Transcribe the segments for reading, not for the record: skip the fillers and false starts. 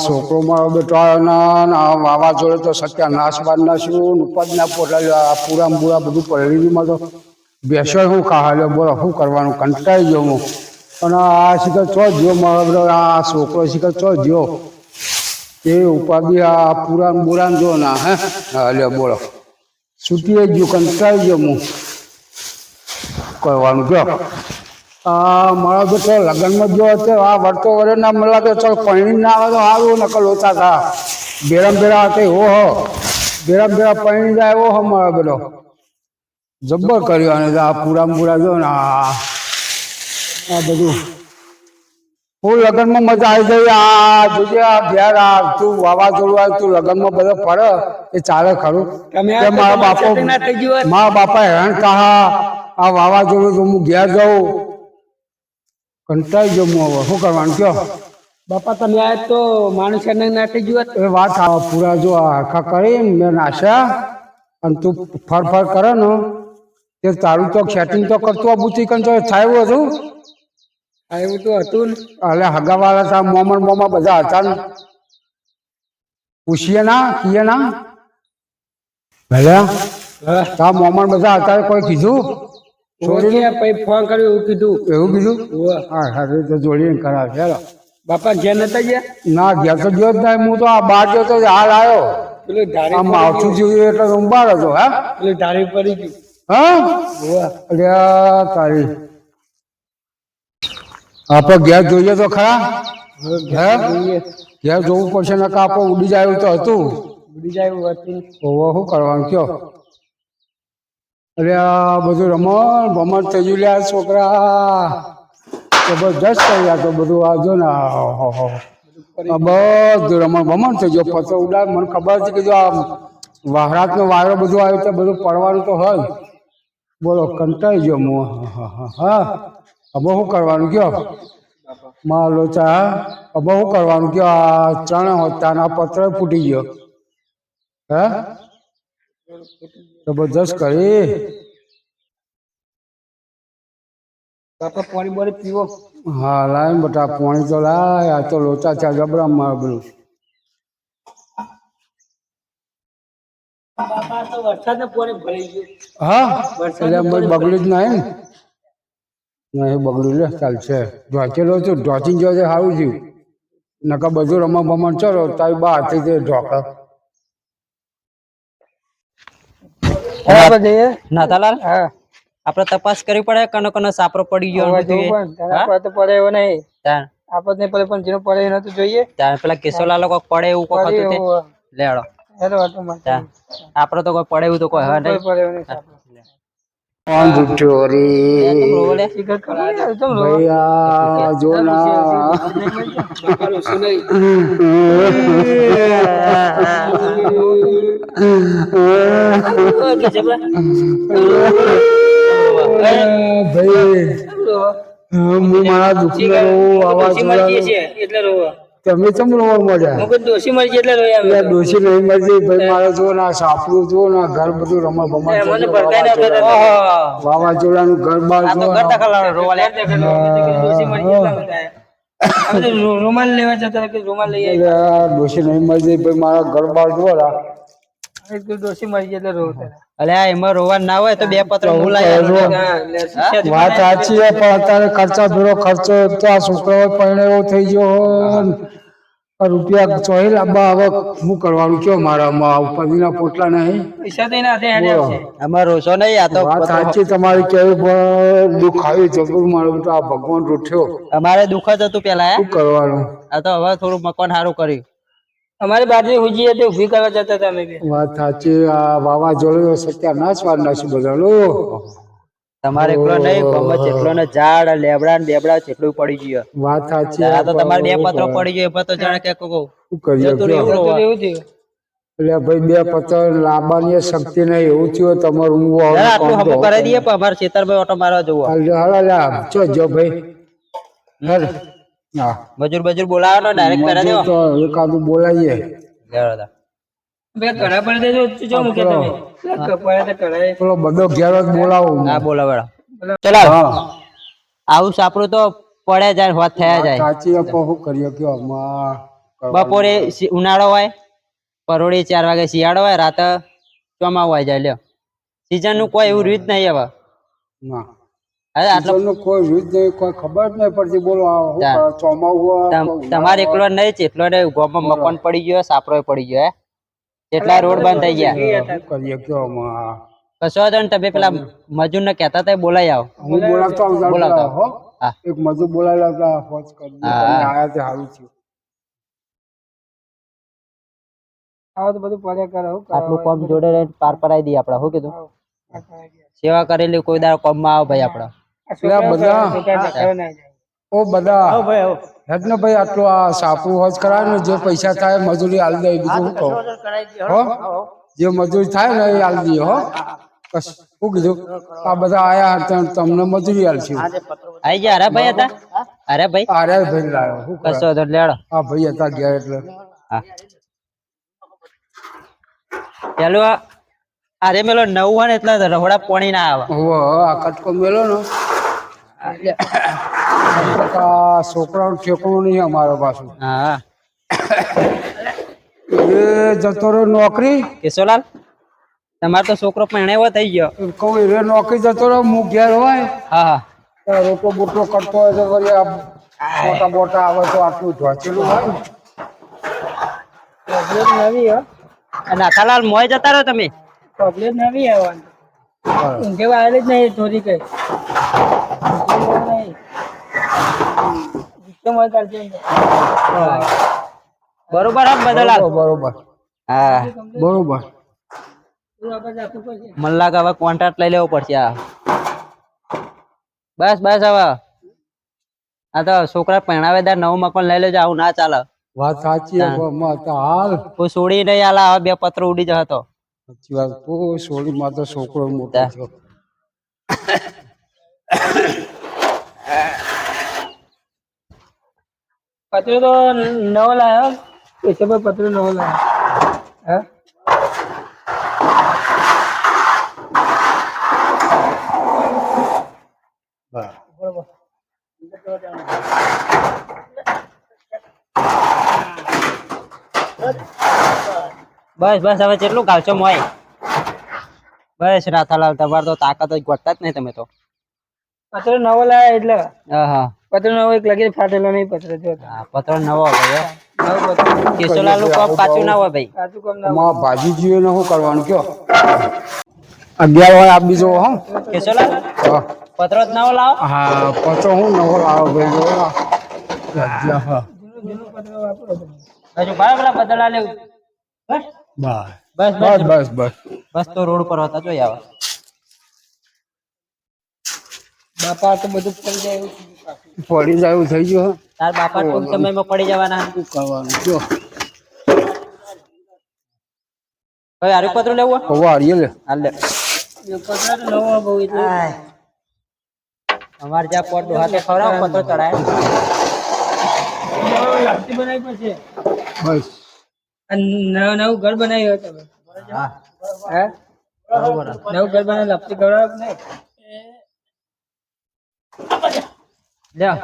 છોકરો મારો બેટો વાવાઝોડે તો સત્યાનાશ બાદ નાખ્યું ઉપજના પોટલા પૂરા બુરા બધું પડી ગયું. તો બેસો શું ખાવા બોલો શું કરવાનું કંટાળી ગયો હું. અને આ શિખર ચો જ્યો મારો બેટો આ છોકરો શિખર ચો જ્યો એ ઉપાધિ આ પૂરા બુરા જો ના હે લ્યો બોલો છૂટી ગયું કંટાળી ગયો હું કરવાનું કયો. મારો બેટો લગ્નમાં જો આ વર્તો વરે ના મળે તો ચાલ પૈણી ના આવે તો સારું નકલ ઓછા થા બેરમ બેરા હતા એવો હો બેરમ બેરા પૈણી જાય એવો હો મારો બેટો જબ્બર કર્યો. અને આ પૂરા પૂરા જો ને આ બધું હું લગ્નમાં મજા આવી ગઈ. આ જોજે આ ઘેર આ તું વાવાઝોડું આવે તું લગ્નમાં બધો પડે એ ચાલે ખરું. મારા બાપા હેરાન કહા આ વાવાઝોડું તો હું ઘેર જાઉં કંટાળી ગયો હું. હવે શું કરવાનું કયો બાપા તમે આ તો માણસ ના થઈ ગયો એ વાત પૂરા જો આખા કરી મેં નાશ્યા અને તું ફર કરે ને તે તારું તો સેટિંગ તો કરતું આ બુતી કંચો થાય એવું હતું. એવું તો હતું ને એટલે હગાવાળા હતા મોમાં બધા હતા ને પૂછીએ ના કીએ ના ભલે તા મોમાં બધા હતા કોઈ કીધું ફોન કર્યો એવું કીધું હા હા તો જોડીને કરાવે ચાલો. બાપા ઘેર નતા ગયા ના ઘેર તો ગયો જ નહીં. હું તો આ બહાર ગયો તો હાલ આવ્યો આમ માવઠું જોયું એટલે હું બહાર હતો. હા પેલું ધારી પડી ગયું હા તારી આપણે ઘેર જોઈએ તો ખરા ઘેર જોવું પડશે ને કે આપણે ઉડી જાય એવું તો હતું ઉડી જાય એવું હતું. શું કરવાનું કયો. અરે આ બધું રમણ થઈ ગયું લ્યા છોકરા જબરદસ્ત થઈ ગયા તો બધું આ જો ને બધું રમણ થઈ ગયો. પતો ઉડાડ મને ખબર હતી કે જો આ વહરાતનો વાયરો બધું આવ્યો તો બધું પડવાનું તો હોય. બોલો કંટાળી ગયો હું. હા હવે શું કરવાનું કયો માં લોચા હવે શું કરવાનું કયો. આ ચણા હોતા આ પત્ર ફૂટી ગયો હે જબરદસ્ત કરી. બાપા પાણી બોરી પીવો. હા લાય બટા પાણી તો લાય. આ તો લોચા છે જબરા માર બધું. બાપા તો વરસાદ ને પાણી ભરાઈ ગયું. હા એટલે બગડ્યું જ નહીં ને એ બગડ્યું લે ચાલશે. ઢોચેલો છું ઢોચી ગયો છે સારું થયું નકા બધું રમણ ચલો તારી બહાર થઈ તે ઢોક નાતાલાલ આપડે તપાસ કરવી પડે કનો કનો સાપરો પડી ગયો પડે એવો નહીં આપડે પણ જેનો પડે એનો તો જોઈએ પેલા કેશોલા લોકો પડે એવું કોઈ હતું લેડો આપડે તો કોઈ પડે એવું તો કોઈ હવે નહીં ભૈયા જો ના ભાઈ હું મારા દુઃખી તમે ચમ રોવા મળ્યા ડોસી મરી એટલે રોયા ડોસી નહીં મરજી ભાઈ મારે જો ના સાપડું જો ના ઘર બધું વાવાઝોડાનું ઘર બાર રૂમાલ લેવા જતા રૂમાલ લઈ ડોસી નહીં મરજી ભાઈ મારા ઘર બાર જો ડોસી મરી એટલે રોતા અલ્યા એમાં રોવા ના હોય તો બે પત્ર વાત સાચી છે પણ અત્યારે ખર્ચા ભેરો ખર્ચો તો આ છોકરાઓ પણ એવો થઈ ગયો રૂપિયા ચોહી લાવવા હવે શું કરવાનું કયો મારા ઉપરના પોટલા નહીં પૈસા તો એમાં રોશો નહીં આ તો વાત સાચી તમારી કેવી પણ દુઃખ આવ્યું જબરું મારું તો આ ભગવાન રૂઠ્યો અમારે દુઃખ જ હતું પેલા શું કરવાનું આ તો હવે થોડું મકાન સારું કર્યું અમારી બાજુ હુજી હતી ઉભી કરવા જતા હતા અમે વાત સાચી આ વાવાઝોડું સત્યાનાશ વાર નાશું બધા તમારે એકલો નહીં ગમે જેટલો ને ઝાડ લેબડા ને બેબડા જેટલું પડી ગયો વાત સાચી આ તો તમારે બે પત્રો પડી ગયો એમાં તો જાણે કે કહું શું કરીએ એટલે ભાઈ બે પત્ર લાવવાની શક્તિ નહીં એવું થયું તમારું આટલું હમો કરી દઈએ પણ અમારે ખેતરભાઈ ઓટો મારવા જવું ચો જો ભાઈ મજૂર બોલાવો ને ડાયરેક્ટ કરી દેવો તો એકાદું બોલાવીએ બે કડા પર દેજો જો મૂકે તમે કપાય તો કડાય પેલો બધો ઘેરો જ બોલાવો હા બોલાવો ચલો આવું સાપડું તો પડે જાય હોત થયા જાય સાચી આપો શું કરીએ કયો આમાં બપોરે ઉનાળો હોય, પરોળી 4 વાગે શિયાળો હોય, રાતે ચોમાવું આવી જાય. લ્યો સીઝન નું કોઈ એવું રીત નહીં હવે. ના અરે આટલો સીઝનનું કોઈ રીત નહીં, કોઈ ખબર જ નહીં પડતી. બોલો આ શું કરે? ચોમાવું હોય તમારે એકલો નહીં છે, એટલો ને ગોમાં મકાન પડી ગયો, સાપરો પડી ગયો. એટલા રોડ બંધ થઈ ગયા. શું કરીએ કયો આમાં? કશો વાંધો નહીં, તમે પેલા મજૂર ને કહેતા હતા બોલાઈ આવો. હું બોલાવતો હો. હા એક મજૂર બોલાયેલા હતા, ફોન કરી દે. તમે આયા તે સારું થયું. આવો તો બધું પડે કરે. આટલું કામ જોડે રહીને પાર પડાવી દઈએ આપણે. શું કીધું? સેવા કરેલી કોઈ દાડો કામમાં આવે ભાઈ આપડા. બધા ઓ બધા હેડ ને ભાઈ, આટલું આ સાપરું હોજ કરાય ને, જે પૈસા થાય મજૂરી આલી દે. બીજું શું કહું? હો, જે મજૂરી થાય ને એ આલી દઈએ. હો, શું કીધું? આ બધા આયા હતા, તમને મજૂરી આલશે. આઈ ગયા. અરે ભાઈ હતા. અરે ભાઈ લાયો. શું કશો તો લેડો. હા ભાઈ હતા ગયા એટલે. હા પેલું અરે મેલો નવું હોય ને એટલે રહોડા પાણી ના આવે. આ કટકો મેલો ને છોકરાનું ઠેકણું નહીં અમારો પાછું. હા એ જતો રહ્યો નોકરી. કેશોલાલ, તમારો તો છોકરો પરણેવો થઈ ગયો. કહું એ નોકરી જતો રહ્યો, હું ઘેર હોય. હા રોટલો બોટલો કરતો હોય તો વળી આ મોટા મોટા આવે તો આટલું ઢોચેલું હોય ને. નવી નાથાલાલ મોય જતા રહો તમે. ચોકલેટ નવી આવવાની ઊંઘે આવેલી જ નહીં થોડી કઈ બરોબર હા બદલાલ. બરોબર હા બરોબર. મને લાગે હવે કોન્ટ્રાક્ટ લઈ લેવો પડશે. આ બસ બસ હવે આ તો છોકરા પહેણાવેદાર નવું મકાન લઈ લેજો. આવું ના ચાલે. વાત સાચી. હાલ કોઈ છોડી નહીં આલા. હવે 2 પત્રો ઉડી જતો. સાચી વાત. કોઈ સોળીમાં તો છોકરો મોટો થયો. પતરો તો નવો લાયો. પૈસા પર પતરો નવો લાયો. હા બસ બસ હવે કેટલું ગાવશો મોય. બસ રાથાલાલ, તમારે તો તાકાત જ ગોતતા જ નહીં તમે તો. પતરો નવો લાયો એટલે. હા પતરો નવો એક લગી ફાટેલો નહીં. પતરો જો પત્રો નવો ભાઈ. નવો પતરો કેશોલાલ નું કામ કાચું ના હોય ભાઈ. કાચું કામ ના અમારા ભાજીજીઓ ને શું કરવાનું કયો? 11 હોય આપી જો. હો કેશોલાલ, પત્રો જ નવો લાવો. હા પચો હું નવો લાવો ભાઈ. હા જૂનું પતરો વાપરો તમે. હજુ બરાબર બદલા લેવું. બસ બસ બસ બસ બસ બસ. બસ તો રોડ પર હતા જોઈ આવે. બાપા તો બધું પડી જાય એવું પડી જાય એવું થઈ ગયું. તાર બાપા ટૂંક સમયમાં પડી જવાના. શું કરવાનું કયો? કઈ હારું પત્ર લેવું હોય? હવે હારીએ લે. હાલ લે. પતરો તો નવો બહુ એટલે અમારે જ્યાં પોટ હાથે ખવડાવો પત્રો ચડાય. લાપસી બનાવી પછી બસ નવું ઘર બનાવ્યું તમે. હા હે બરોબર. નવું ઘર બનાવી લાપસી ખવડાવ નહીં. લ્યો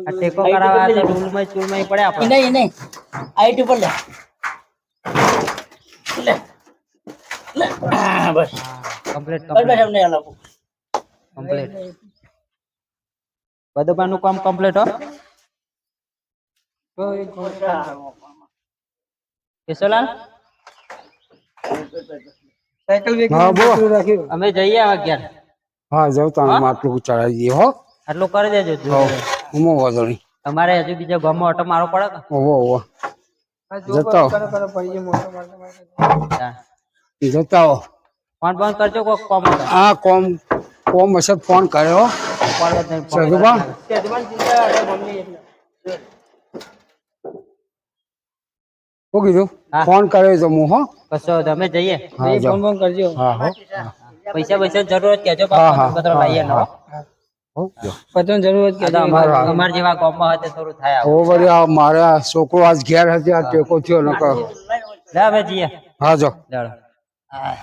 આ ટેકો કરાવવા તો રૂલમાં ચૂલમાં પડે આપણે. નહીં આઈટી પર લે બસ કમ્પ્લીટ કમ્પ્લીટ બધું બાનું કામ કમ્પ્લીટ હો. કેશોલાલ, સાયકલ હા બોલ. રાખ્યું. અમે જઈએ હવે ઘેર. હા જાઉં તમે આટલું ચડાવી દઈએ. હો આટલું કરી દેજો. ઉમો વાંધો નહીં. તમારે હજુ બીજા ગામમાં ઓટો મારવો પડે કે? ઓહો ઓહો જતા હો. પડી જાય મોટો મારતો. જતા હો. ફોન બંધ કરજો કોક કોમ હતો. હા કોમ હશે. ફોન કર્યો કોલ જ નહીં. સગુબા. શું કીધું? હા. ફોન કર્યો તો હું. હો કશો તમે જઈએ. હા જાઓ. ફોન કરજો. હા હો પૈસા જરૂર કહેજો. હા, હા. પત્ર લઈએ નવો. હો જાઓ. પતંગ જરૂરત આ તો અમારા જેવા ગામમાં હોય તો થોડું થાય આવું. હો વળી આ મારે આ છોકરો આજ ઘેર હતી. આ ટેકો થયો નકર. લે હવે જઈએ. હા જાઓ. ચાલો. હા